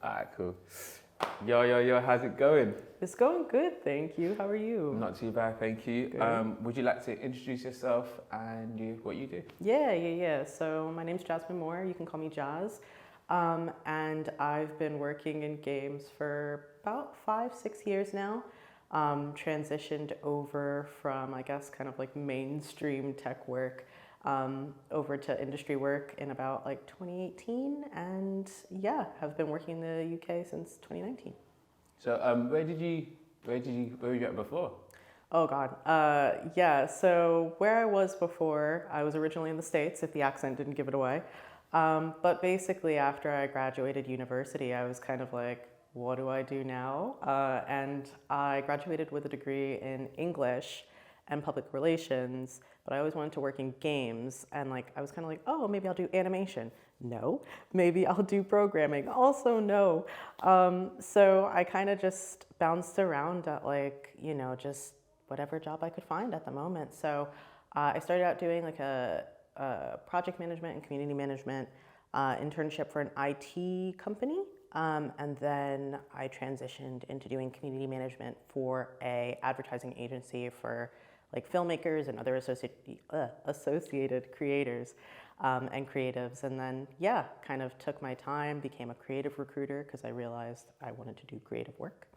Alright, cool. Yo, how's it going? It's going good, thank you. How are you? Not too bad, thank you. Good. Would you like to introduce yourself and what you do? Yeah. So my name's Jasmine Moore. You can call me Jazz. And I've been working in games for about 5-6 years now. Transitioned over from, I guess, kind of like mainstream tech work over to industry work in about like 2018. And yeah, have been working in the UK since 2019. So, where were you at before? Oh God, yeah. So where I was before, I was originally in the States, if the accent didn't give it away. But basically, after I graduated university, I was kind of like, what do I do now? And I graduated with a degree in English and public relations, but I always wanted to work in games. And like, I was kind of like, oh, maybe I'll do animation. No. Maybe I'll do programming. Also, no. So I kind of just bounced around at like, just whatever job I could find at the moment. So I started out doing like a project management and community management internship for an IT company. And then I transitioned into doing community management for a advertising agency for like filmmakers and other associated creators and creatives. And then, yeah, kind of took my time, became a creative recruiter because I realized I wanted to do creative work.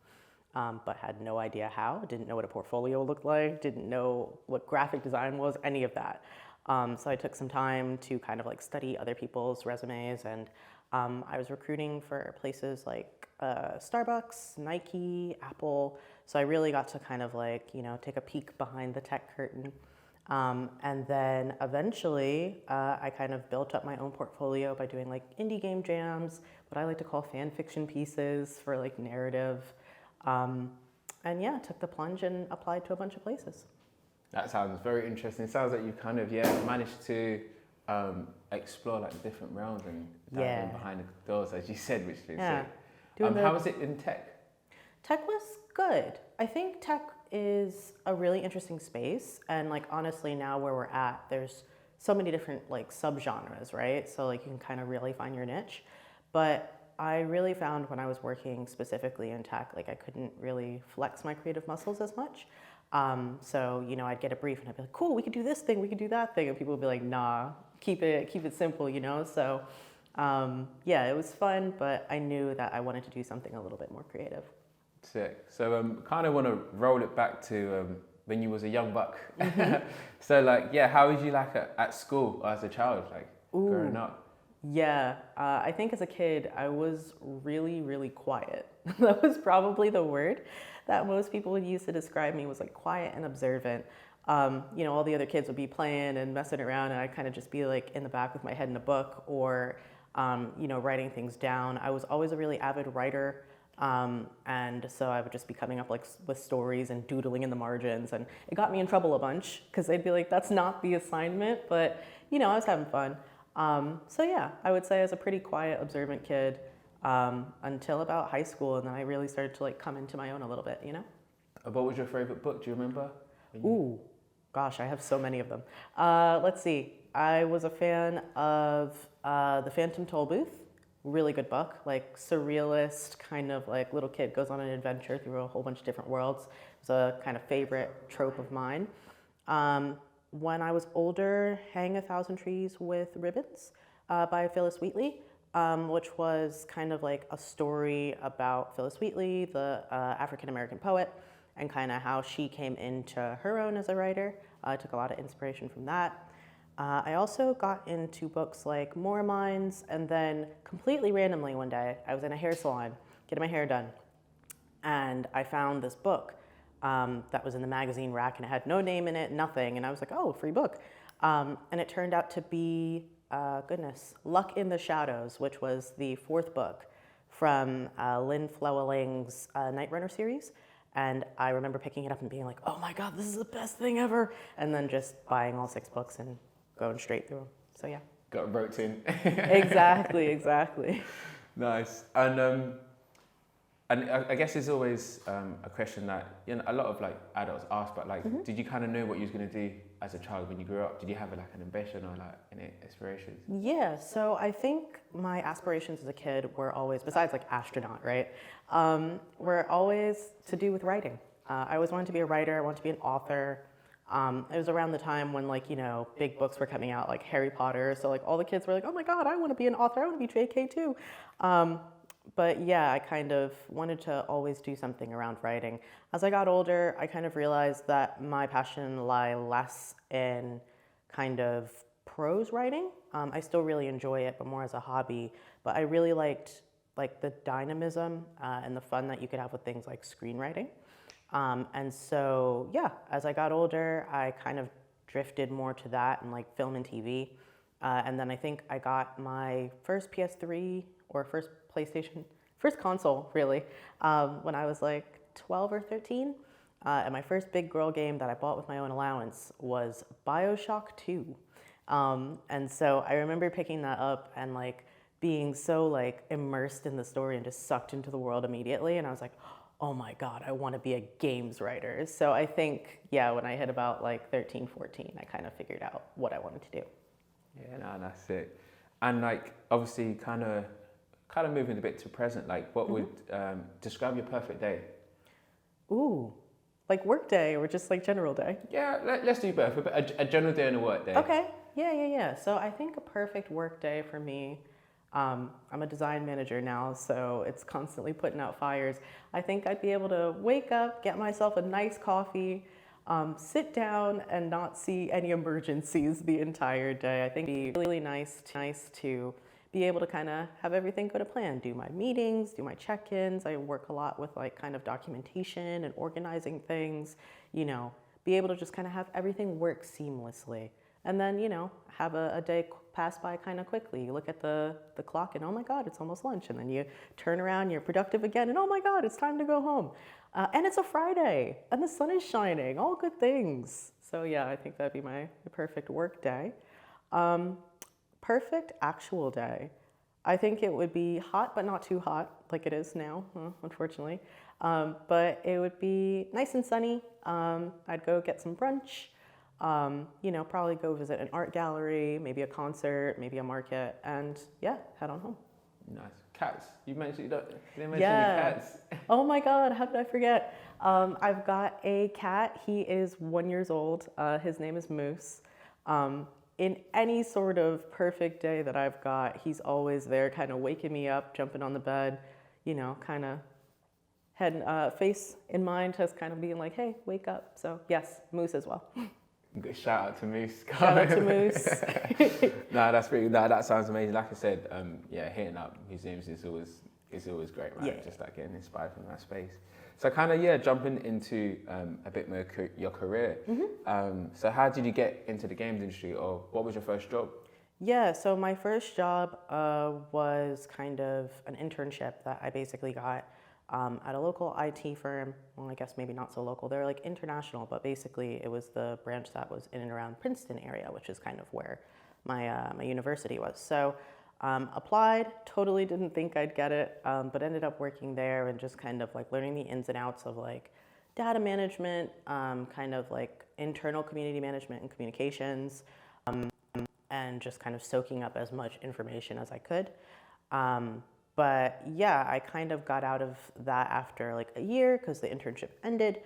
But had no idea how, didn't know what a portfolio looked like, didn't know what graphic design was, any of that. So I took some time to kind of like study other people's resumes, and I was recruiting for places like Starbucks, Nike, Apple. So I really got to kind of like, take a peek behind the tech curtain. And then eventually I kind of built up my own portfolio by doing like indie game jams, what I like to call fan fiction pieces for like narrative. And yeah, took the plunge and applied to a bunch of places. That sounds very interesting. It sounds like you kind of managed to explore like different realms and dive in behind the doors, as you said, which is sick. How was it in tech? Tech was good. I think tech is a really interesting space, and like honestly, now where we're at, there's so many different like subgenres, right? So like you can kind of really find your niche. But I really found when I was working specifically in tech, like I couldn't really flex my creative muscles as much. So, I'd get a brief and I'd be like, cool, we could do this thing, we could do that thing. And people would be like, nah, keep it simple, So, yeah, it was fun, but I knew that I wanted to do something a little bit more creative. Sick. So, kind of want to roll it back to when you was a young buck. Mm-hmm. So, like, how was you like at school or as a child, like growing up? Yeah, I think as a kid, I was really, really quiet. That was probably the word that most people would use to describe me, was like quiet and observant. All the other kids would be playing and messing around, and I'd kind of just be like in the back with my head in a book or, writing things down. I was always a really avid writer. And so I would just be coming up like with stories and doodling in the margins, and it got me in trouble a bunch because they'd be like, that's not the assignment, but I was having fun. So yeah, I would say I was a pretty quiet, observant kid until about high school, and then I really started to like come into my own a little bit, What was your favorite book? Do you remember? Ooh, gosh, I have so many of them. Let's see. I was a fan of The Phantom Tollbooth. Really good book, like surrealist, kind of like little kid goes on an adventure through a whole bunch of different worlds. It was a kind of favorite trope of mine. When I was older, Hang a Thousand Trees with Ribbons by Phyllis Wheatley, which was kind of like a story about Phyllis Wheatley, the African-American poet, and kind of how she came into her own as a writer. I took a lot of inspiration from that. I also got into books like More Minds, and then completely randomly one day, I was in a hair salon getting my hair done, and I found this book that was in the magazine rack, and it had no name in it, nothing. And I was like, oh, free book. And it turned out to be, Luck in the Shadows, which was the 4th book from Lynn Flewelling's Night Runner series. And I remember picking it up and being like, oh my God, this is the best thing ever. And then just buying all 6 books and going straight through them. So yeah. Got roped in. Exactly. Nice. And I guess there's always a question that a lot of like adults ask, but like, did you kind of know what you was going to do as a child when you grew up? Did you have like an ambition or like any aspirations? Yeah, so I think my aspirations as a kid were always, besides like astronaut, right, were always to do with writing. I always wanted to be a writer. I wanted to be an author. It was around the time when like, big books were coming out like Harry Potter. So like all the kids were like, oh my God, I want to be an author. I want to be JK too. But yeah, I kind of wanted to always do something around writing. As I got older, I kind of realized that my passion lay less in kind of prose writing. I still really enjoy it, but more as a hobby. But I really liked like the dynamism and the fun that you could have with things like screenwriting. And so, yeah, as I got older, I kind of drifted more to that and like film and TV. And then I think I got my first PS3 or first PlayStation, first console really, when I was like 12 or 13. And my first big girl game that I bought with my own allowance was BioShock 2. And so I remember picking that up and like being so like immersed in the story and just sucked into the world immediately. And I was like, oh my God, I want to be a games writer. So I think, yeah, when I hit about like 13, 14, I kind of figured out what I wanted to do. Yeah, no, that's it. And like, obviously kind of moving a bit to present, like what would describe your perfect day? Ooh, like work day or just like general day? Yeah, let's do both, a general day and a work day. Okay, yeah. So I think a perfect work day for me, I'm a design manager now, so it's constantly putting out fires. I think I'd be able to wake up, get myself a nice coffee, sit down and not see any emergencies the entire day. I think it'd be really nice to be able to kind of have everything go to plan, do my meetings, do my check-ins. I work a lot with like kind of documentation and organizing things, be able to just kind of have everything work seamlessly. And then, have a day pass by kind of quickly. You look at the clock and oh my God, it's almost lunch. And then you turn around, you're productive again, and oh my God, it's time to go home. And it's a Friday and the sun is shining, all good things. So yeah, I think that'd be my perfect work day. Perfect actual day. I think it would be hot, but not too hot like it is now, unfortunately. But it would be nice and sunny. I'd go get some brunch. Probably go visit an art gallery, maybe a concert, maybe a market, and yeah, head on home. Nice. Cats. You didn't mention cats. Oh my God, how did I forget? I've got a cat. He is 1 year old. His name is Moose. In any sort of perfect day that I've got, he's always there, kind of waking me up, jumping on the bed, kind of head, face in mind, just kind of being like, hey, wake up. So yes, Moose as well. Good shout out to Moose. Shout out to Moose. That sounds amazing. Like I said, hitting up museums is always great, right? Yeah. Just like getting inspired from that space. So kind of jumping into a bit more your career. So how did you get into the games industry, or what was your first job? Yeah, so my first job was kind of an internship that I basically got at a local IT firm. Well, I guess maybe not so local. They're like international, but basically it was the branch that was in and around Princeton area, which is kind of where my university was. So applied, totally didn't think I'd get it, but ended up working there and just kind of like learning the ins and outs of like data management, kind of like internal community management and communications, and just kind of soaking up as much information as I could. But yeah, I kind of got out of that after like a year because the internship ended.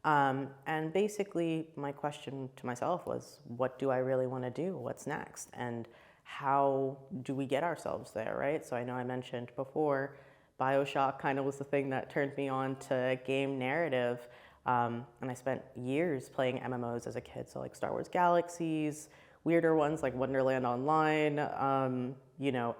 And basically my question to myself was, what do I really want to do? What's next? And how do we get ourselves there, right? So I know I mentioned before, BioShock kind of was the thing that turned me on to game narrative. And I spent years playing MMOs as a kid. So like Star Wars Galaxies, weirder ones like Wonderland Online,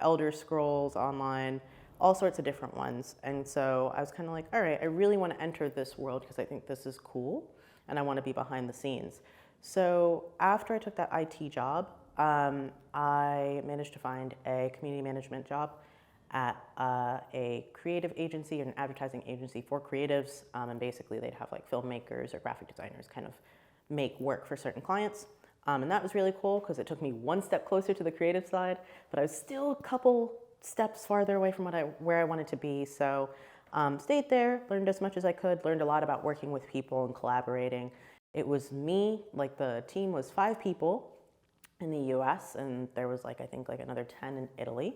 Elder Scrolls Online, all sorts of different ones. And so I was kind of like, all right, I really want to enter this world because I think this is cool and I want to be behind the scenes. So after I took that IT job, I managed to find a community management job at a creative agency, an advertising agency for creatives. And basically they'd have like filmmakers or graphic designers kind of make work for certain clients. And that was really cool because it took me one step closer to the creative side, but I was still a couple steps farther away from where I wanted to be. So stayed there, learned as much as I could, learned a lot about working with people and collaborating. it was me, like the team was 5 people in the US, and there was like, I think like another 10 in Italy.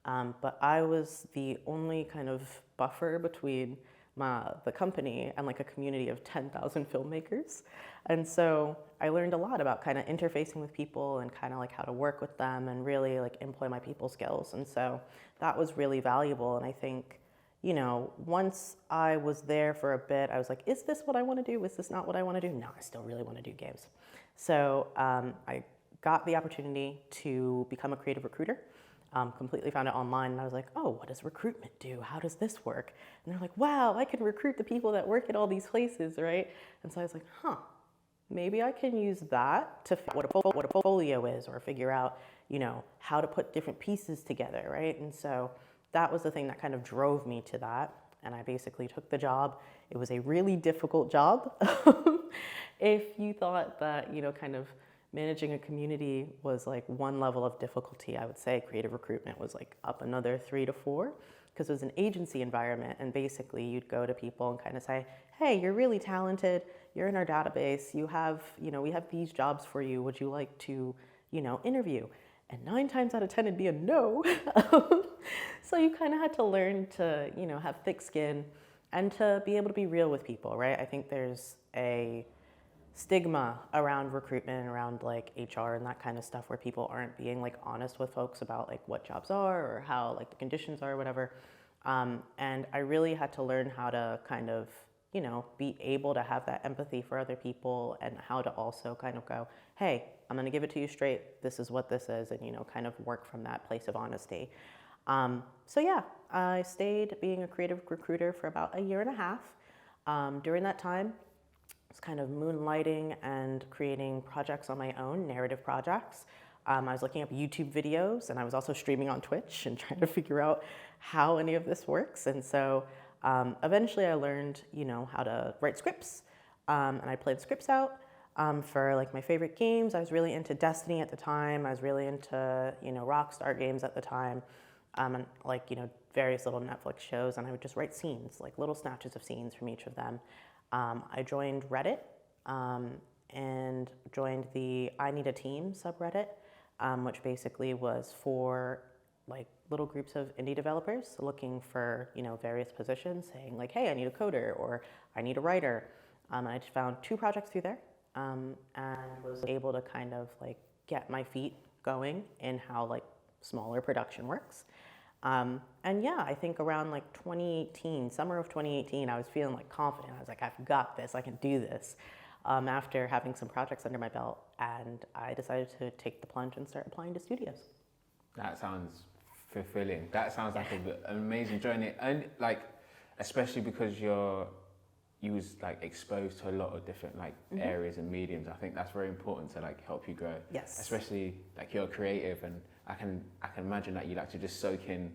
But I was the only kind of buffer between the company and like a community of 10,000 filmmakers. And so I learned a lot about kind of interfacing with people and kind of like how to work with them and really like employ my people skills. And so that was really valuable. And I think, you know, once I was there for a bit, I was like, is this what I want to do? Is this not what I want to do? No, I still really want to do games. So I got the opportunity to become a creative recruiter. Completely found it online, and I was like, oh, what does recruitment do? How does this work? And they're like, wow, I can recruit the people that work at all these places, right? And so I was like, maybe I can use that to figure out what a portfolio is, or figure out, you know, how to put different pieces together, right? And so that was the thing that kind of drove me to that. And I basically took the job. It was a really difficult job. If you thought that, you know, kind of managing a community was like one level of difficulty, I would say creative recruitment was like up another 3 to 4, because it was an agency environment, and basically you'd go to people and kind of say, hey, you're really talented, you're in our database, you have, you know, we have these jobs for you, would you like to, you know, interview? And 9 times out of 10 it'd be a no. So you kind of had to learn to, you know, have thick skin and to be able to be real with people, right? I think there's a stigma around recruitment, around like HR and that kind of stuff, where people aren't being like honest with folks about like what jobs are or how like the conditions are or whatever. And I really had to learn how to kind of, you know, be able to have that empathy for other people, and how to also kind of go, hey, I'm going to give it to you straight. This is what this is. And, you know, kind of work from that place of honesty. So yeah, I stayed being a creative recruiter for about a year and a half. During that time, I was kind of moonlighting and creating projects on my own, narrative projects. I was looking up YouTube videos, and I was also streaming on Twitch and trying to figure out how any of this works. And so eventually I learned, you know, how to write scripts, and I played scripts out for like my favorite games. I was really into Destiny at the time. I was really into, you know, Rockstar games at the time, and like, you know, various little Netflix shows, and I would just write scenes, like little snatches of scenes from each of them. I joined Reddit and joined the I Need a Team subreddit, which basically was for like little groups of indie developers looking for, you know, various positions, saying like, hey, I need a coder or I need a writer. And I just found 2 projects through there, and was able to kind of like get my feet going in how like smaller production works. And yeah, I think around like 2018, summer of 2018, I was feeling like confident. I was like, I've got this, I can do this. After having some projects under my belt, and I decided to take the plunge and start applying to studios. That sounds fulfilling. That sounds like an amazing journey, and like, especially because you was like exposed to a lot of different like areas and mediums. I think that's very important to like help you grow. Yes. Especially like you're creative, and I can imagine that you like to just soak in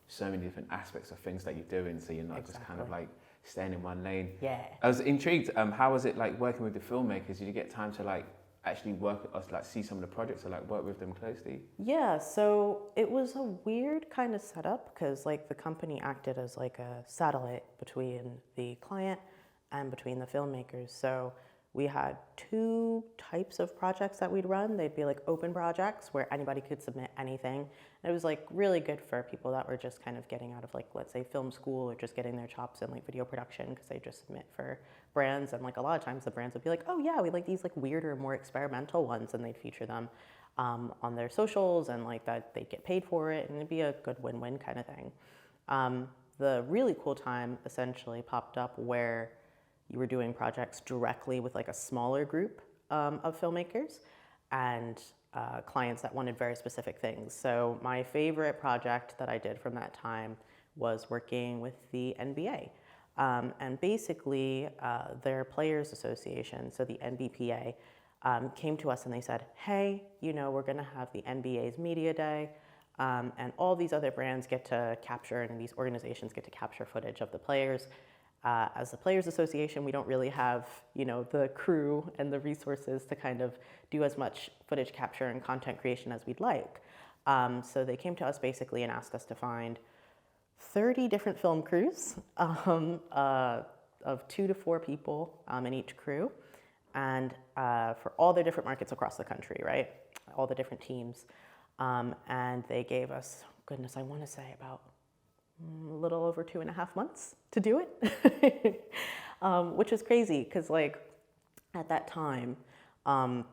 so many different aspects of things that you're doing, so you're not just kind of like staying in one lane. Yeah. I was intrigued. How was it like working with the filmmakers? Did you get time to like actually work, or like see some of the projects, or like work with them closely? Yeah, so it was a weird kind of setup, because like the company acted as like a satellite between the client and between the filmmakers. So we had 2 types of projects that we'd run. They'd be like open projects where anybody could submit anything. And it was like really good for people that were just kind of getting out of like, let's say, film school, or just getting their chops in like video production, because they just submit for brands. And like a lot of times the brands would be like, oh yeah, we like these like weirder, more experimental ones, and they'd feature them on their socials, and like that they'd get paid for it, and it'd be a good win-win kind of thing. The really cool time essentially popped up where you were doing projects directly with like a smaller group of filmmakers and clients that wanted very specific things. So my favorite project that I did from that time was working with the NBA. And basically their Players Association, so the NBPA, came to us and they said, hey, you know, we're gonna have the NBA's Media Day, and all these other brands get to capture, and these organizations get to capture footage of the players. As the Players Association, we don't really have, you know, the crew and the resources to kind of do as much footage capture and content creation as we'd like. So they came to us basically and asked us to find 30 different film crews of 2 to 4 people in each crew, and for all the different markets across the country, right? All the different teams. And they gave us, goodness, I want to say about a little over 2.5 months to do it, which is crazy because like at that time,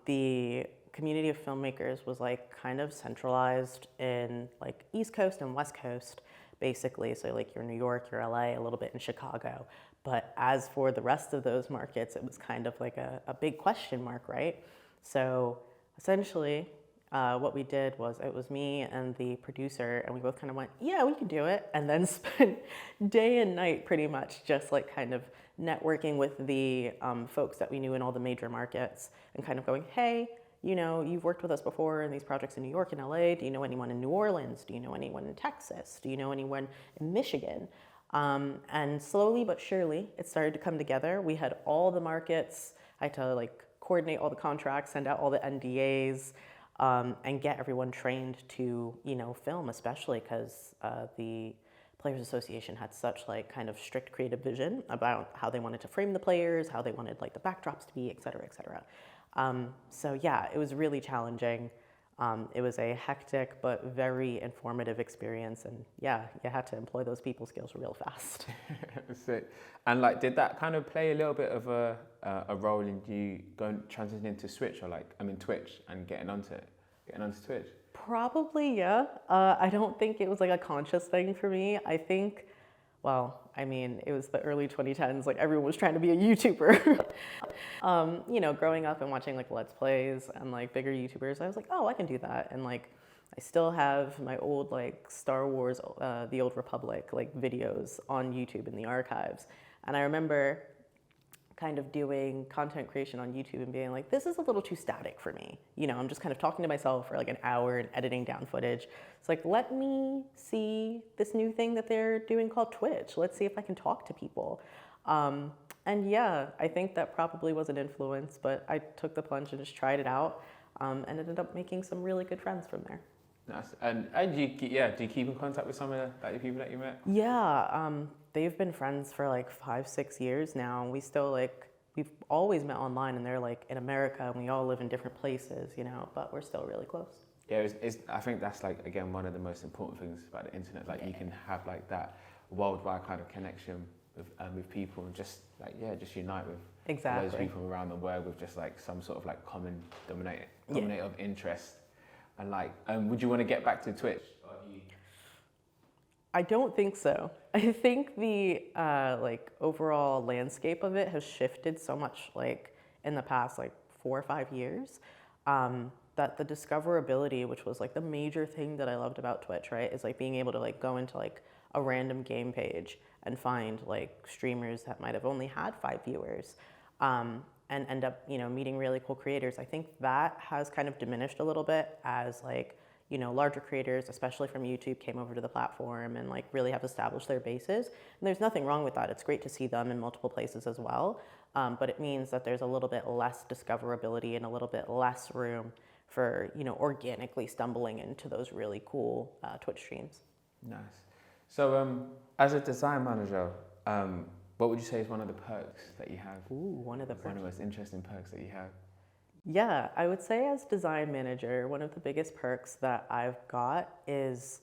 the community of filmmakers was like kind of centralized in like East Coast and West Coast, basically. So like you're New York, you're LA, a little bit in Chicago. But as for the rest of those markets, it was kind of like a big question mark, right? So essentially, what we did was it was me and the producer, and we both kind of went, yeah, we can do it. And then spent day and night pretty much just like kind of networking with the folks that we knew in all the major markets and kind of going, hey, you know, you've worked with us before in these projects in New York and LA. Do you know anyone in New Orleans? Do you know anyone in Texas? Do you know anyone in Michigan? And slowly but surely, it started to come together. We had all the markets. I had to like coordinate all the contracts, send out all the NDAs, and get everyone trained to, you know, film, especially because the Players Association had such like kind of strict creative vision about how they wanted to frame the players, how they wanted like the backdrops to be, et cetera, et cetera. So yeah, it was really challenging. It was a hectic but very informative experience, and yeah, you had to employ those people skills real fast. Sick. And like, did that kind of play a little bit of a role in you transitioning to Switch, or like, I mean, Twitch, and getting onto Twitch? Probably, yeah. I don't think it was like a conscious thing for me. I think, well, I mean, it was the early 2010s, like everyone was trying to be a YouTuber. You know, growing up and watching like Let's Plays and like bigger YouTubers, I was like, oh, I can do that. And like, I still have my old like Star Wars, The Old Republic, like videos on YouTube in the archives. And I remember kind of doing content creation on YouTube and being like, this is a little too static for me. You know, I'm just kind of talking to myself for like an hour and editing down footage. It's like, let me see this new thing that they're doing called Twitch. Let's see if I can talk to people. And yeah, I think that probably was an influence, but I took the plunge and just tried it out, and ended up making some really good friends from there. Nice. And do you keep in contact with some of the people that you met? Yeah, they've been friends for like 5-6 years now. We still like, we've always met online, and they're like in America, and we all live in different places, you know, but we're still really close. Yeah, I think that's like, again, one of the most important things about the internet. Like, you can have like that worldwide kind of connection with people, and just like, yeah, just unite with those people around the world with just like some sort of like common denominator of interest. And like, would you want to get back to Twitch? I don't think so. I think the like overall landscape of it has shifted so much like in the past like 4 or 5 years, that the discoverability, which was like the major thing that I loved about Twitch, right, is like being able to like go into like a random game page and find like streamers that might have only had 5 viewers, and end up, you know, meeting really cool creators. I think that has kind of diminished a little bit as like, you know, larger creators, especially from YouTube, came over to the platform and like really have established their bases. And there's nothing wrong with that. It's great to see them in multiple places as well. But it means that there's a little bit less discoverability and a little bit less room for, you know, organically stumbling into those really cool Twitch streams. Nice. So as a design manager, what would you say is one of the perks that you have? Ooh, one of the most interesting perks that you have? Yeah, I would say as design manager, one of the biggest perks that I've got is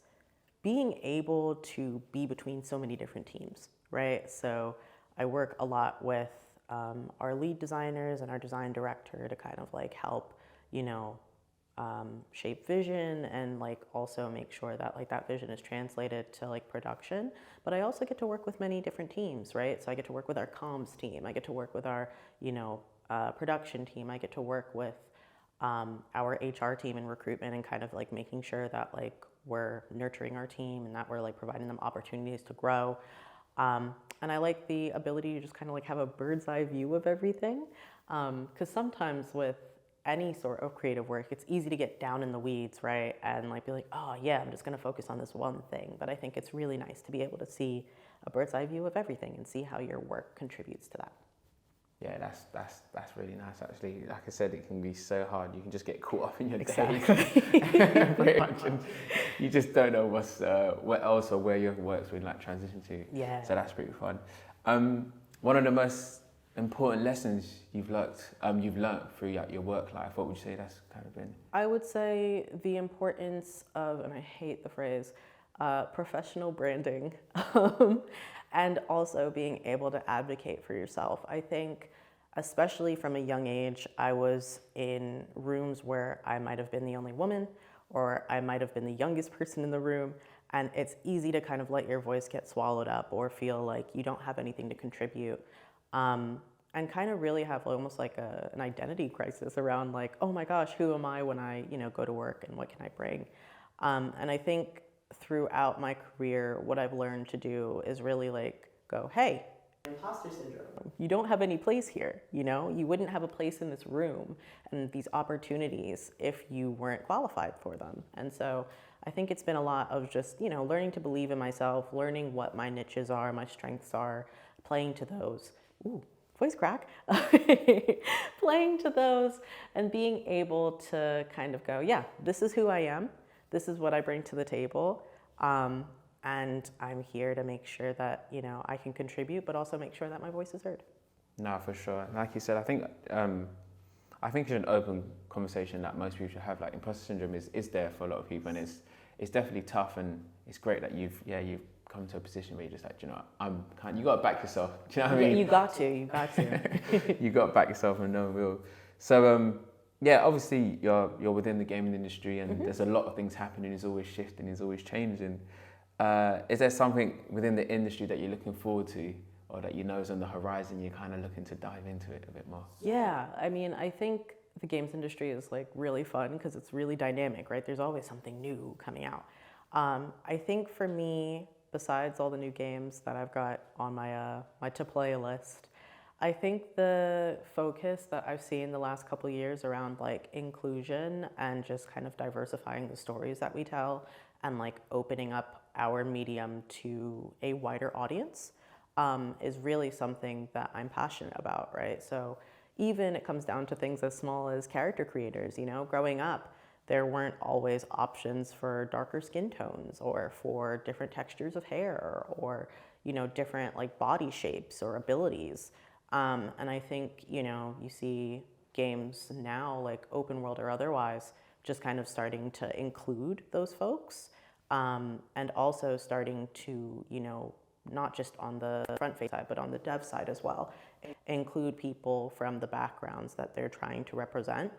being able to be between so many different teams, right? So I work a lot with our lead designers and our design director to kind of like help, you know, shape vision and like also make sure that like that vision is translated to like production. But I also get to work with many different teams, right? So I get to work with our comms team. I get to work with our, you know, production team. I get to work with our HR team and recruitment, and kind of like making sure that like we're nurturing our team and that we're like providing them opportunities to grow. And I like the ability to just kind of like have a bird's eye view of everything. Because sometimes with any sort of creative work, it's easy to get down in the weeds, right? And like be like, oh yeah, I'm just gonna focus on this one thing. But I think it's really nice to be able to see a bird's eye view of everything and see how your work contributes to that. Yeah, that's really nice actually. Like I said, it can be so hard. You can just get caught up in your day. Pretty much, and you just don't know what else or where your work's been like transition to. Yeah. So that's pretty fun. One of the most important lessons you've learnt throughout your work life? What would you say that's kind of been? I would say the importance of, and I hate the phrase, professional branding, and also being able to advocate for yourself. I think, especially from a young age, I was in rooms where I might have been the only woman, or I might have been the youngest person in the room, and it's easy to kind of let your voice get swallowed up or feel like you don't have anything to contribute. And kind of really have almost like an identity crisis around like, oh my gosh, who am I when I, go to work and what can I bring? And I think throughout my career, what I've learned to do is really like go, hey, imposter syndrome. You don't have any place here, You wouldn't have a place in this room and these opportunities if you weren't qualified for them. And so I think it's been a lot of just, learning to believe in myself, learning what my niches are, my strengths are, playing to those. Ooh, voice crack. Playing to those and being able to kind of go, yeah, this is who I am. This is what I bring to the table. And I'm here to make sure that, I can contribute, but also make sure that my voice is heard. No, for sure. Like you said, I think it's an open conversation that most people should have. Like imposter syndrome is there for a lot of people, and it's definitely tough, and it's great that you've come to a position where you're just like, you got to back yourself. Do you know what I mean? You got to. You got to back yourself, and no one will. So obviously you're within the gaming industry, and there's a lot of things happening. It's always shifting. It's always changing. Is there something within the industry that you're looking forward to, or that is on the horizon? You're kind of looking to dive into it a bit more. Yeah, I think the games industry is like really fun because it's really dynamic, right? There's always something new coming out. I think for me, besides all the new games that I've got on my to play list, I think the focus that I've seen the last couple of years around like inclusion and just kind of diversifying the stories that we tell and like opening up our medium to a wider audience is really something that I'm passionate about, right? So even it comes down to things as small as character creators, growing up, there weren't always options for darker skin tones or for different textures of hair or, different like body shapes or abilities. And I think, you see games now, like open world or otherwise, just kind of starting to include those folks and also starting to, not just on the front face side, but on the dev side as well, include people from the backgrounds that they're trying to represent.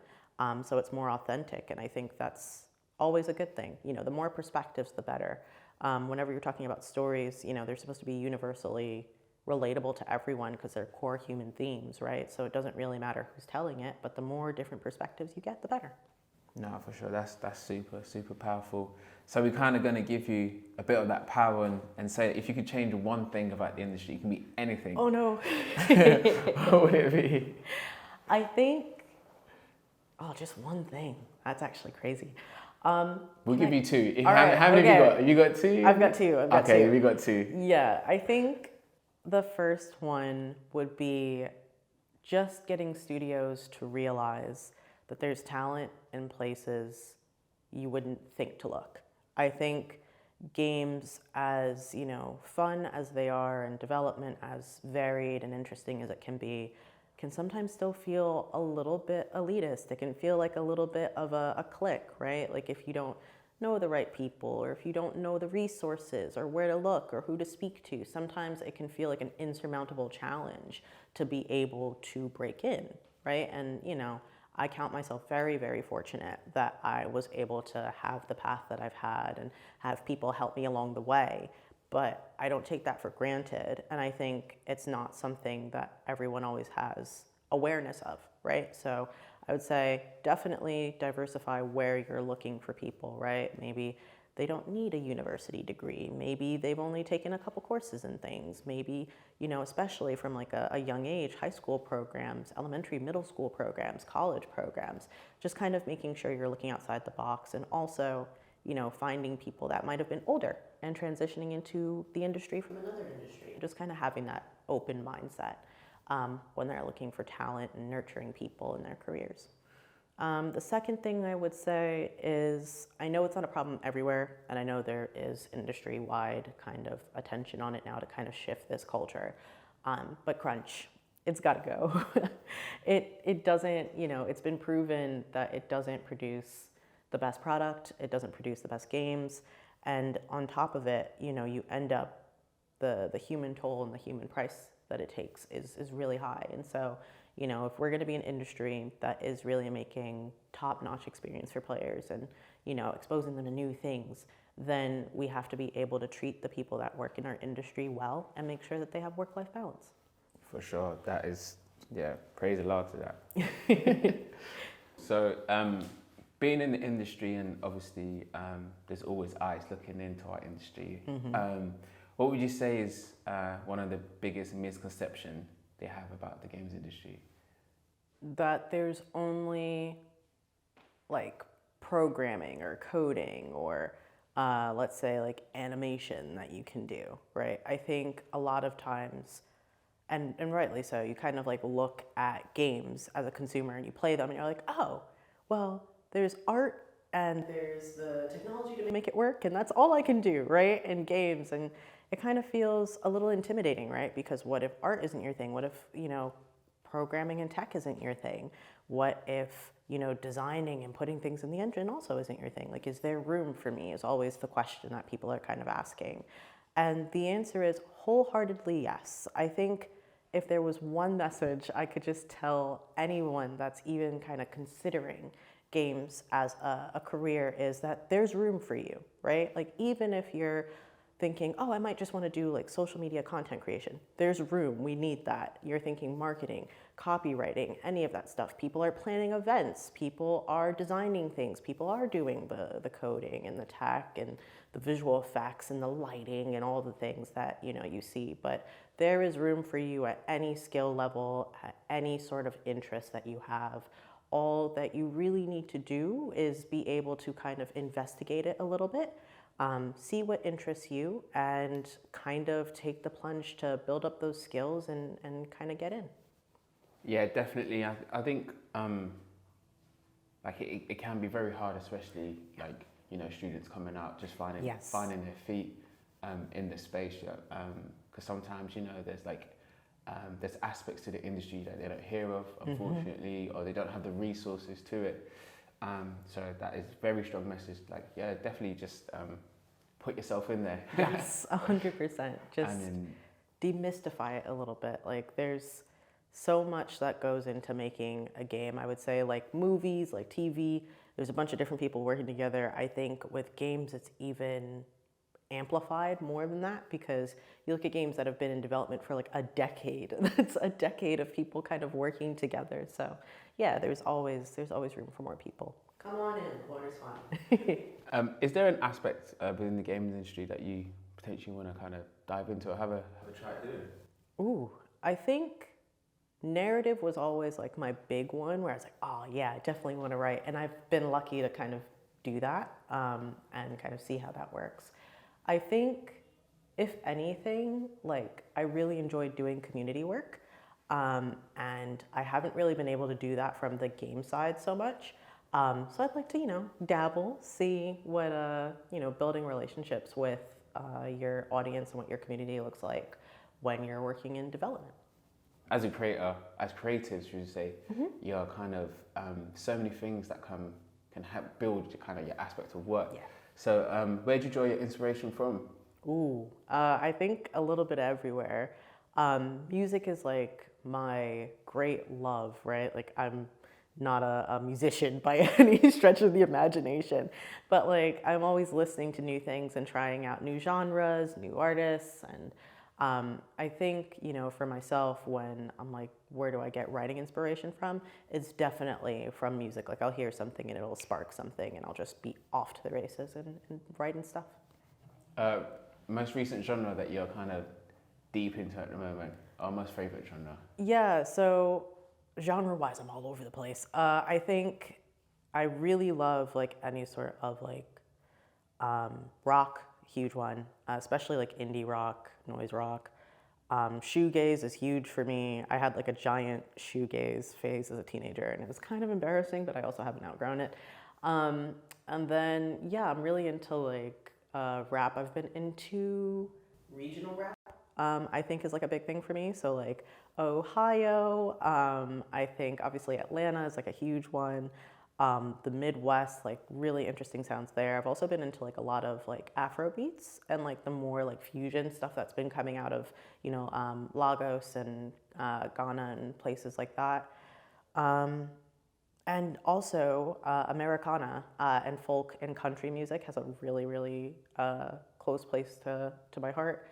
So it's more authentic, and I think that's always a good thing. The more perspectives, the better. Whenever you're talking about stories, they're supposed to be universally relatable to everyone because they're core human themes, right? So it doesn't really matter who's telling it, but the more different perspectives you get, the better. No, for sure. That's super, super powerful. So we're kind of going to give you a bit of that power and say if you could change one thing about the industry, it can be anything. Oh no. What would it be? I think, just one thing. That's actually crazy. We'll give you two. All right, how many have you got? Have you got two? I've got two. Okay, we got two. Yeah, I think the first one would be just getting studios to realize that there's talent in places you wouldn't think to look. I think games, as fun as they are and development as varied and interesting as it can sometimes still feel a little bit elitist. It can feel like a little bit of a clique, right? Like if you don't know the right people or if you don't know the resources or where to look or who to speak to, sometimes it can feel like an insurmountable challenge to be able to break in, right? And, I count myself very, very fortunate that I was able to have the path that I've had and have people help me along the way. But I don't take that for granted. And I think it's not something that everyone always has awareness of, right? So I would say definitely diversify where you're looking for people, right? Maybe they don't need a university degree. Maybe they've only taken a couple courses and things. Maybe, especially from like a young age, high school programs, elementary, middle school programs, college programs, just kind of making sure you're looking outside the box and also, finding people that might have been older and transitioning into the industry from another industry. Just kind of having that open mindset when they're looking for talent and nurturing people in their careers. The second thing I would say is I know it's not a problem everywhere, and I know there is industry-wide kind of attention on it now to kind of shift this culture, but crunch. it's got to go. It doesn't, it's been proven that it doesn't produce the best product, it doesn't produce the best games, and on top of it, you end up the human toll and the human price that it takes is really high. And so, if we're going to be an industry that is really making top-notch experience for players and, exposing them to new things, then we have to be able to treat the people that work in our industry well and make sure that they have work-life balance. For sure, that is, yeah, praise the Lord to that. So, being in the industry, and obviously there's always eyes looking into our industry. What would you say is one of the biggest misconceptions they have about the games industry? That there's only like programming or coding or let's say like animation that you can do, right? I think a lot of times, and rightly so, you kind of like look at games as a consumer and you play them and you're like, oh, well, there's art and there's the technology to make it work, and that's all I can do, right? In games. And it kind of feels a little intimidating, right? Because what if art isn't your thing? What if, programming and tech isn't your thing? What if, designing and putting things in the engine also isn't your thing? Like, is there room for me is always the question that people are kind of asking. And the answer is wholeheartedly yes. I think if there was one message I could just tell anyone that's even kind of considering games as a career is that there's room for you, right? Like, even if you're thinking, oh, I might just want to do like social media content creation, there's room, we need that. You're thinking marketing, copywriting, any of that stuff. People are planning events, people are designing things, people are doing the coding and the tech and the visual effects and the lighting and all the things that, you see. But there is room for you at any skill level, at any sort of interest that you have. All that you really need to do is be able to kind of investigate it a little bit, see what interests you, and kind of take the plunge to build up those skills and kind of get in. Yeah, definitely. I think like it can be very hard, especially like students coming out just finding their feet in the space. Because sometimes there's like there's aspects to the industry that they don't hear of, unfortunately, or they don't have the resources to it. So that is a very strong message. Like, yeah, definitely just put yourself in there. Yes, 100%. Just demystify it a little bit. Like, there's so much that goes into making a game. I would say like movies, like TV, there's a bunch of different people working together. I think with games, it's even amplified more than that, because you look at games that have been in development for like a decade. That's a decade of people kind of working together. So yeah, there's always room for more people. Come on in, corner's fun. Is there an aspect within the gaming industry that you potentially want to kind of dive into or have a try at doing? Ooh, I think narrative was always like my big one, where I was like, oh yeah, I definitely want to write. And I've been lucky to kind of do that and kind of see how that works. I think, if anything, like I really enjoyed doing community work, and I haven't really been able to do that from the game side so much. So I'd like to, dabble, see what, building relationships with your audience and what your community looks like when you're working in development. As a creator, as creatives, should you say, you're kind of so many things that can help build your aspect of work. Yeah. So where do you draw your inspiration from? I think a little bit everywhere. Music is like my great love, right? Like, I'm not a musician by any stretch of the imagination, but like I'm always listening to new things and trying out new genres, new artists. And I think, for myself, when I'm like, where do I get writing inspiration from? It's definitely from music. Like, I'll hear something and it'll spark something and I'll just be off to the races and writing stuff. Most recent genre that you're kind of deep into at the moment, or most favorite genre? Yeah, so genre-wise, I'm all over the place. I think I really love like any sort of like rock, huge one, especially like indie rock, noise rock. Shoegaze is huge for me. I had like a giant shoegaze phase as a teenager, and it was kind of embarrassing, but I also haven't outgrown it. And then, yeah, I'm really into like rap. I've been into regional rap I think is like a big thing for me. So like Ohio, I think obviously Atlanta is like a huge one. The Midwest, like really interesting sounds there. I've also been into like a lot of like Afro beats and like the more like fusion stuff that's been coming out of, Lagos and Ghana and places like that. Um, and also Americana and folk and country music has a really, really close place to my heart,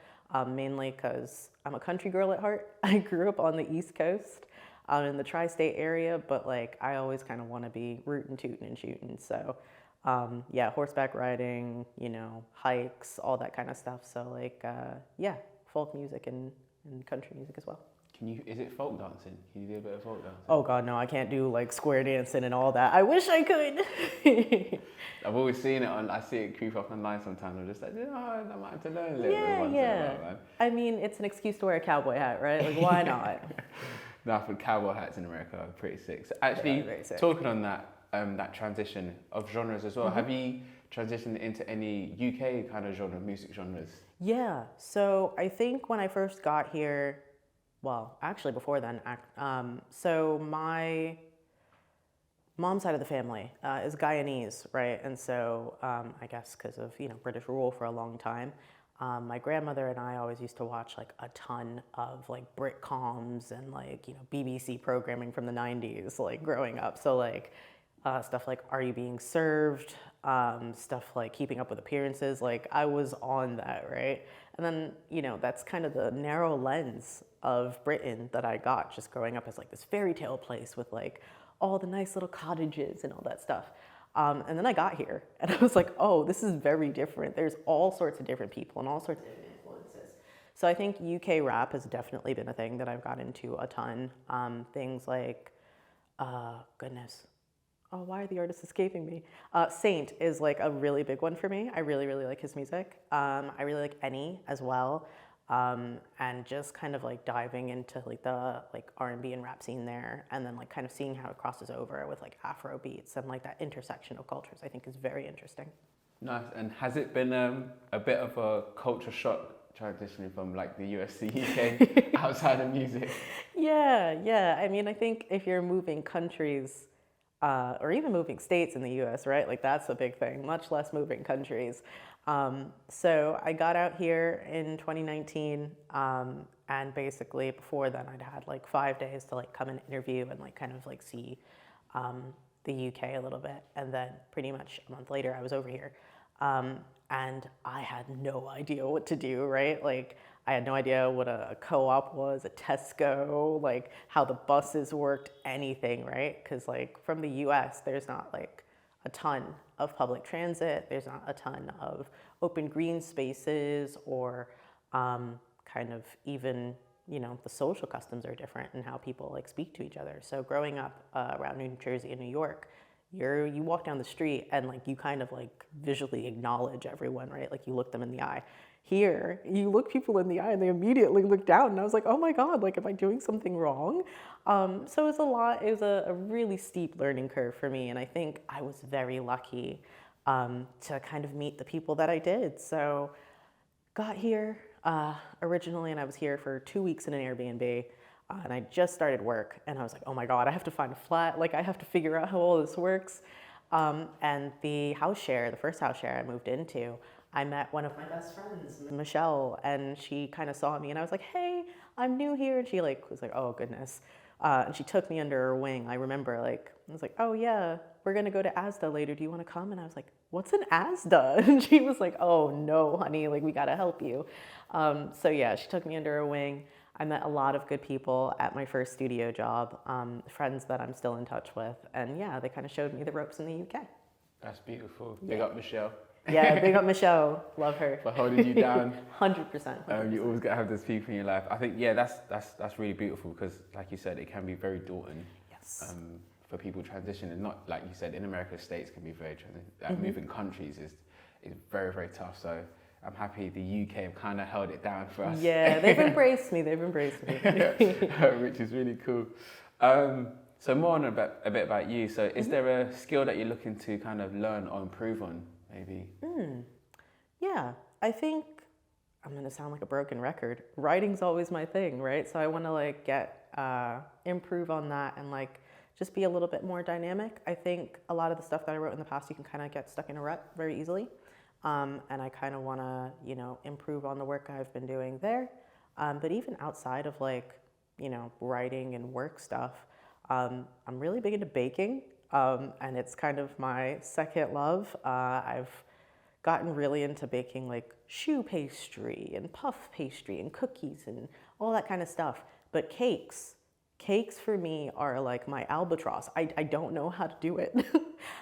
mainly because I'm a country girl at heart. I grew up on the East Coast in the tri-state area, but like I always kind of want to be rootin' tootin' and shooting. So yeah, horseback riding, hikes, all that kind of stuff. So like yeah, folk music and country music as well. Is it folk dancing? Can you do a bit of folk dancing? Oh God, no, I can't do like square dancing and all that. I wish I could. I've always seen it I see it creep up online sometimes. I'm just like, I might have to learn a little bit once in a while, man. I mean, it's an excuse to wear a cowboy hat, right? Like, why not? No, for cowboy hats in America are pretty sick. So actually, sick. talking on that, that transition of genres as well, have you transitioned into any UK kind of music genres? Yeah, so I think when I first got here, well, actually before then, so my mom's side of the family is Guyanese, right? And so I guess because of, British rule for a long time, my grandmother and I always used to watch like a ton of like Britcoms and like, BBC programming from the 90s, like growing up. So like stuff like Are You Being Served? Stuff like Keeping Up with Appearances, like I was on that, right? And then, that's kind of the narrow lens of Britain that I got just growing up as like this fairy tale place with like all the nice little cottages and all that stuff. And then I got here and I was like, oh, this is very different. There's all sorts of different people and all sorts of different influences. So I think UK rap has definitely been a thing that I've got into a ton. Things like, goodness. Oh, why are the artists escaping me? Saint is like a really big one for me. I really, really like his music. I really like Any as well. And just kind of like diving into like the like R&B and rap scene there, and then like kind of seeing how it crosses over with like Afro beats and like that intersection of cultures, I think is very interesting. Nice. And has it been a bit of a culture shock transitioning from like the US to UK outside of music? Yeah. I mean, I think if you're moving countries, or even moving states in the US, right? Like that's a big thing, much less moving countries. So I got out here in 2019, and basically before then I'd had like 5 days to like come and interview and like kind of like see the UK a little bit. And then pretty much a month later I was over here. And I had no idea what to do, right? Like I had no idea what a co-op was, a Tesco, like how the buses worked, anything, right? Because like from the US, there's not like a ton of public transit. There's not a ton of open green spaces or kind of even, the social customs are different and how people like speak to each other. So growing up around New Jersey and New York, you walk down the street and like you kind of like visually acknowledge everyone, right? Like you look them in the eye. Here, you look people in the eye and they immediately look down. And I was like, oh my God, like, am I doing something wrong? So it was a really steep learning curve for me. And I think I was very lucky to kind of meet the people that I did. So got here originally, and I was here for 2 weeks in an Airbnb. And I just started work, and I was like, oh my God, I have to find a flat. Like, I have to figure out how all this works. And the first house share I moved into, I met one of my best friends, Michelle, and she kind of saw me, and I was like, hey, I'm new here. And she like was like, oh goodness. And she took me under her wing. I remember I was like, oh yeah, we're gonna go to Asda later. Do you wanna come? And I was like, what's an Asda? And she was like, oh no, honey, like we gotta help you. So yeah, she took me under her wing. I met a lot of good people at my first studio job, friends that I'm still in touch with. And yeah, they kind of showed me the ropes in the UK. That's beautiful. Big up Michelle. Yeah, big up Michelle. Love her. For holding you down. 100%. You always got to have those people in your life. I think, yeah, that's really beautiful because, like you said, it can be very daunting. Yes. For people transitioning. Not like you said, in America, states can be very moving countries is very, very tough. So I'm happy the UK have kind of held it down for us. Yeah, they've embraced me. Which is really cool. So more on a bit about you. So is there a skill that you're looking to kind of learn or improve on, maybe? Yeah, I think I'm gonna sound like a broken record. Writing's always my thing, right? So I want to like improve on that and like just be a little bit more dynamic. I think a lot of the stuff that I wrote in the past, you can kind of get stuck in a rut very easily. And I kind of want to, improve on the work I've been doing there. But even outside of like, writing and work stuff, I'm really big into baking. And it's kind of my second love. I've gotten really into baking like choux pastry and puff pastry and cookies and all that kind of stuff. But cakes for me are like my albatross. I don't know how to do it.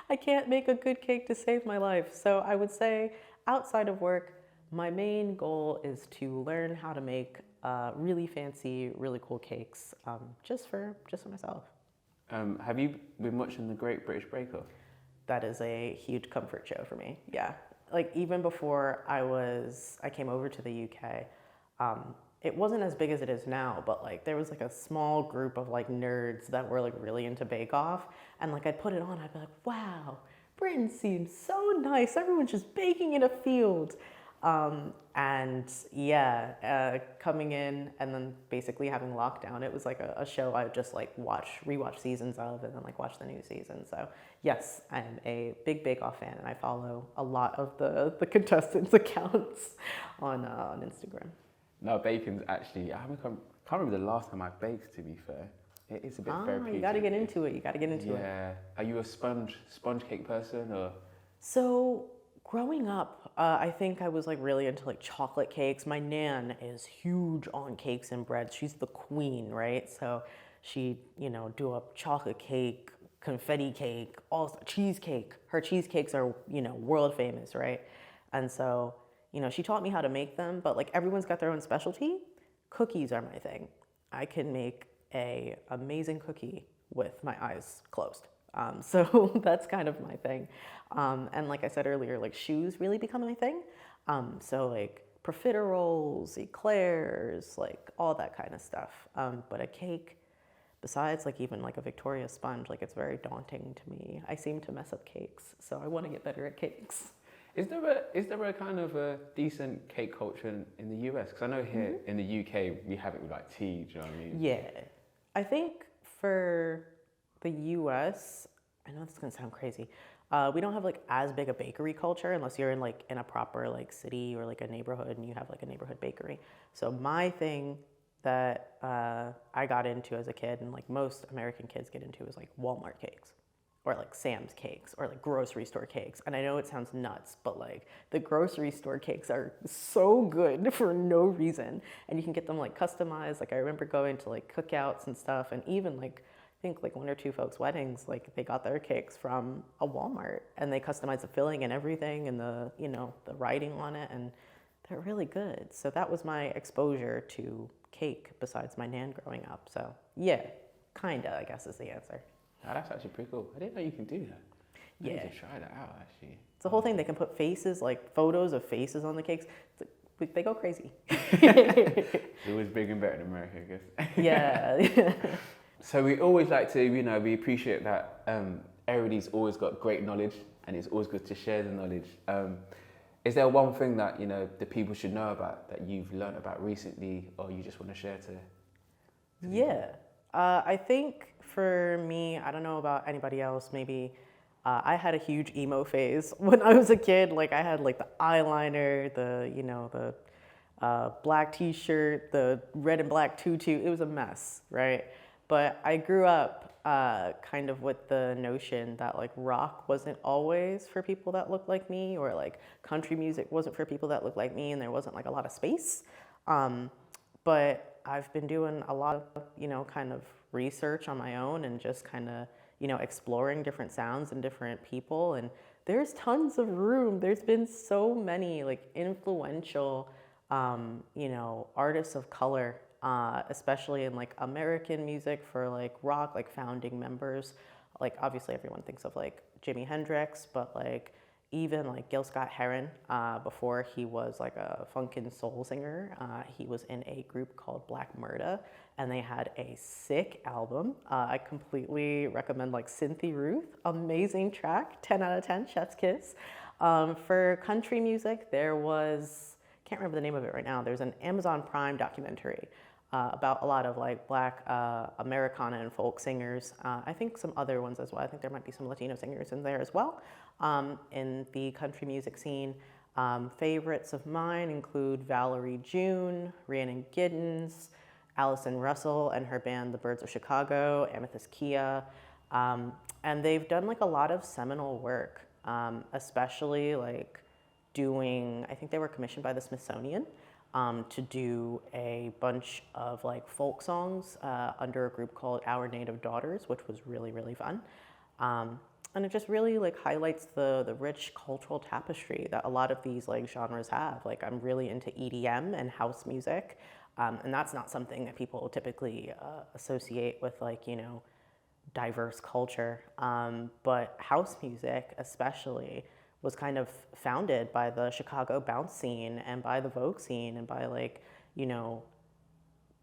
I can't make a good cake to save my life. So I would say outside of work, my main goal is to learn how to make really fancy, really cool cakes just for myself. Have you been watching the Great British Bake Off? That is a huge comfort show for me. Yeah. Like even before I came over to the UK, it wasn't as big as it is now, but like there was like a small group of like nerds that were like really into Bake Off, and like I'd put it on, I'd be like, wow, Britain seems so nice. Everyone's just baking in a field. And yeah, coming in and then basically having lockdown, it was like a show I would just like rewatch seasons of and then like watch the new season. So yes, I'm a big Bake Off fan and I follow a lot of the contestants' accounts on Instagram. No, bacon's actually, can't remember the last time I baked, to be fair. It is a bit therapeutic. You got to get into it. Yeah. Are you a sponge cake person or? So growing up, I think I was like really into like chocolate cakes. My nan is huge on cakes and breads. She's the queen, right? So she'd, do a chocolate cake, confetti cake, also cheesecake. Her cheesecakes are, world famous, right? And so, she taught me how to make them, but like everyone's got their own specialty. Cookies are my thing. I can make a amazing cookie with my eyes closed. So that's kind of my thing. And like I said earlier, like shoes really become my thing. So like profiteroles, eclairs, like all that kind of stuff. But a cake, besides like even like a Victoria sponge, like it's very daunting to me. I seem to mess up cakes, so I want to get better at cakes. Is there a kind of a decent cake culture in the US? Because I know here in the UK we have it with like tea. Do you know what I mean? Yeah, I think for the US, I know this is gonna sound crazy. We don't have like as big a bakery culture unless you're in a proper like city or like a neighborhood and you have like a neighborhood bakery. So my thing that I got into as a kid and like most American kids get into is like Walmart cakes or like Sam's cakes or like grocery store cakes. And I know it sounds nuts, but like the grocery store cakes are so good for no reason. And you can get them like customized. Like I remember going to like cookouts and stuff and even like I think like one or two folks' weddings, like they got their cakes from a Walmart and they customized the filling and everything and the writing on it and they're really good. So that was my exposure to cake besides my nan growing up. So yeah, kinda, I guess is the answer. Oh, that's actually pretty cool. I didn't know you can do that. I need to try that out actually. It's the whole thing. They can put faces, like photos of faces on the cakes. They go crazy. It's always big and better in America, I guess. Yeah. So we always like to, we appreciate that everybody's always got great knowledge and it's always good to share the knowledge. Is there one thing that, the people should know about that you've learned about recently or you just want to share to Yeah. I think for me, I don't know about anybody else, maybe I had a huge emo phase when I was a kid. Like I had like the eyeliner, the black t-shirt, the red and black tutu. It was a mess, right? But I grew up kind of with the notion that like rock wasn't always for people that looked like me or like country music wasn't for people that looked like me and there wasn't like a lot of space. But I've been doing a lot of, kind of research on my own and just kind of, exploring different sounds and different people. And there's tons of room. There's been so many like influential, artists of color, especially in like American music for like rock, like founding members. Like obviously everyone thinks of like Jimi Hendrix, but like even like Gil Scott-Heron, before he was like a funk and soul singer, he was in a group called Black Murda, and they had a sick album. I completely recommend like Cynthia Ruth, amazing track, 10 out of 10, chef's kiss. For country music, there was can't remember the name of it right now. There's an Amazon Prime documentary about a lot of like Black Americana and folk singers. I think some other ones as well. I think there might be some Latino singers in there as well in the country music scene. Favorites of mine include Valerie June, Rhiannon Giddens, Allison Russell and her band The Birds of Chicago, Amethyst Kia. And they've done like a lot of seminal work, especially like doing, I think they were commissioned by the Smithsonian to do a bunch of like folk songs under a group called Our Native Daughters, which was really, really fun. And it just really like highlights the rich cultural tapestry that a lot of these like genres have. Like I'm really into EDM and house music. And that's not something that people typically associate with like, you know, diverse culture. But house music especially was kind of founded by the Chicago bounce scene and by the Vogue scene and by like, you know,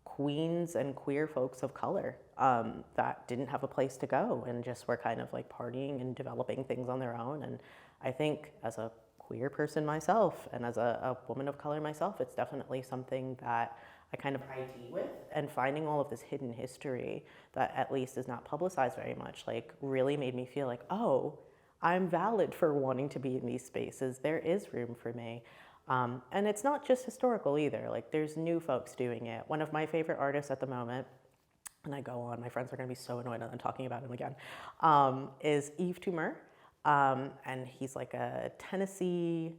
queens and queer folks of color that didn't have a place to go and just were kind of like partying and developing things on their own. And I think as a queer person myself and as a woman of color myself, it's definitely something that I kind of ID with, and finding all of this hidden history that at least is not publicized very much, like really made me feel like, oh, I'm valid for wanting to be in these spaces. There is room for me. And it's not just historical either. Like there's new folks doing it. One of my favorite artists at the moment, and I go on, my friends are gonna be so annoyed that I'm talking about him again, is Yves Tumor. And he's like a Tennessee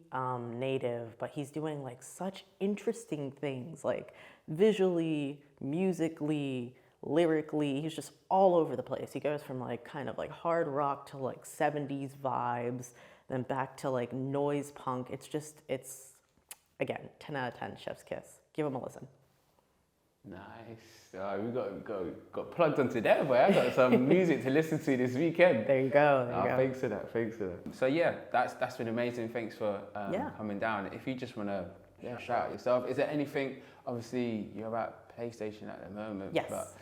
native, but he's doing like such interesting things, like visually, musically, lyrically. He's just all over the place. He goes from like kind of like hard rock to like 70s vibes, then back to like noise punk. It's again, 10 out of 10, chef's kiss. Give him a listen. Nice. We got plugged onto that, boy. I got some music to listen to this weekend. There you go. There you go. Thanks for that. So yeah, that's been amazing. Thanks for coming down. If you just want to shout out yourself, is there anything? Obviously, you're at PlayStation at the moment. Yes. But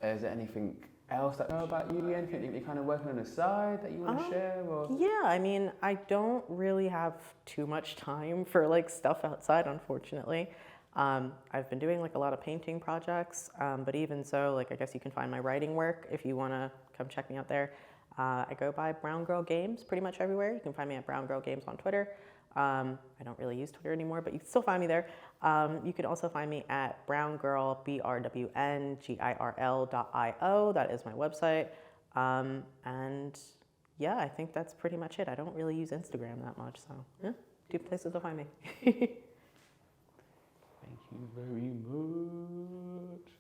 is there anything else that you know about you? Anything that you're kind of working on the side that you want to share? Or? Yeah, I mean, I don't really have too much time for like stuff outside, unfortunately. I've been doing like a lot of painting projects, but even so, like I guess you can find my writing work if you want to come check me out there. I go by Brown Girl Games pretty much everywhere. You can find me at Brown Girl Games on Twitter. I don't really use Twitter anymore, but you can still find me there. You can also find me at browngirl, BRWNGIRL.io. That is my website. And yeah, I think that's pretty much it. I don't really use Instagram that much, so yeah, 2 places to find me. Thank you very much.